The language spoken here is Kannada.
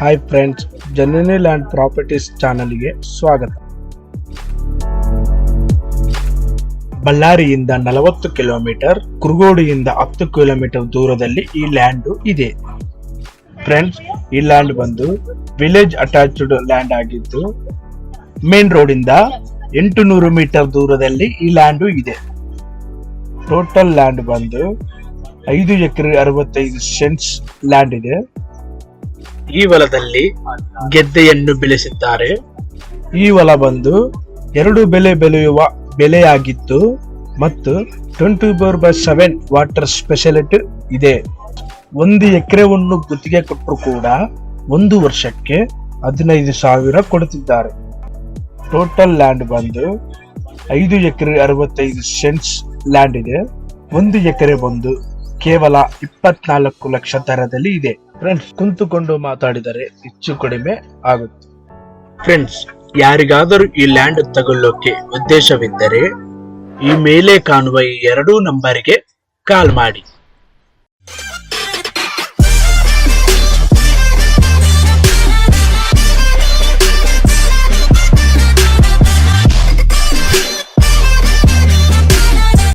ಹಾಯ್ ಫ್ರೆಂಡ್ಸ್, ಜನನಿ ಲ್ಯಾಂಡ್ ಪ್ರಾಪರ್ಟೀಸ್ ಚಾನಲ್ಗೆ ಸ್ವಾಗತ. ಬಳ್ಳಾರಿಯಿಂದ 40 ಕಿಲೋಮೀಟರ್, ಕುರುಗೋಡಿಯಿಂದ 10 ಕಿಲೋಮೀಟರ್ ದೂರದಲ್ಲಿ ಈ ಲ್ಯಾಂಡ್ ಇದೆ. ಫ್ರೆಂಡ್ಸ್, ಈ ಲ್ಯಾಂಡ್ ಬಂದು ವಿಲೇಜ್ ಅಟ್ಯಾಚ್ಡ್ ಲ್ಯಾಂಡ್ ಆಗಿದ್ದು ಮೇನ್ ರೋಡ್ ಇಂದ 800 ಮೀಟರ್ ದೂರದಲ್ಲಿ ಈ ಲ್ಯಾಂಡ್ ಇದೆ. ಟೋಟಲ್ ಲ್ಯಾಂಡ್ ಬಂದು 5 ಎಕರೆ 65 ಸೆಂಟ್ಸ್ ಲ್ಯಾಂಡ್ ಇದೆ. ಈ ಹೊಲದಲ್ಲಿ ಗೆದ್ದೆಯನ್ನು ಬೆಳೆಸಿದ್ದಾರೆ. ಈ ಹೊಲ ಬಂದು 2 ಬೆಳೆ ಬೆಳೆಯುವ ಬೆಳೆಯಾಗಿದ್ದು ಮತ್ತು 24/7 ವಾಟರ್ ಸ್ಪೆಷಾಲಿಟಿ ಇದೆ. 1 ಎಕರೆವನ್ನು ಗುತ್ತಿಗೆ ಕೊಟ್ಟರು ಕೂಡ 1 ವರ್ಷಕ್ಕೆ 15,000 ಕೊಡುತ್ತಿದ್ದಾರೆ. ಟೋಟಲ್ ಲ್ಯಾಂಡ್ ಬಂದು 5 ಎಕರೆ 65 ಸೆಂಟ್ಸ್ ಲ್ಯಾಂಡ್ ಇದೆ. 1 ಎಕರೆ ಬಂದು ಕೇವಲ 24 ಲಕ್ಷ ದರದಲ್ಲಿ ಇದೆ. ಫ್ರೆಂಡ್ಸ್, ಕುಂತುಕೊಂಡು ಮಾತಾಡಿದರೆ ಹೆಚ್ಚು ಕಡಿಮೆ ಆಗುತ್ತೆ. ಫ್ರೆಂಡ್ಸ್, ಯಾರಿಗಾದರೂ ಈ ಲ್ಯಾಂಡ್ ತಗೊಳ್ಳೋಕೆ ಉದ್ದೇಶವಿದ್ದರೆ ಈ ಮೇಲೆ ಕಾಣುವ ಈ 2 ನಂಬರ್ಗೆ ಕಾಲ್ ಮಾಡಿ.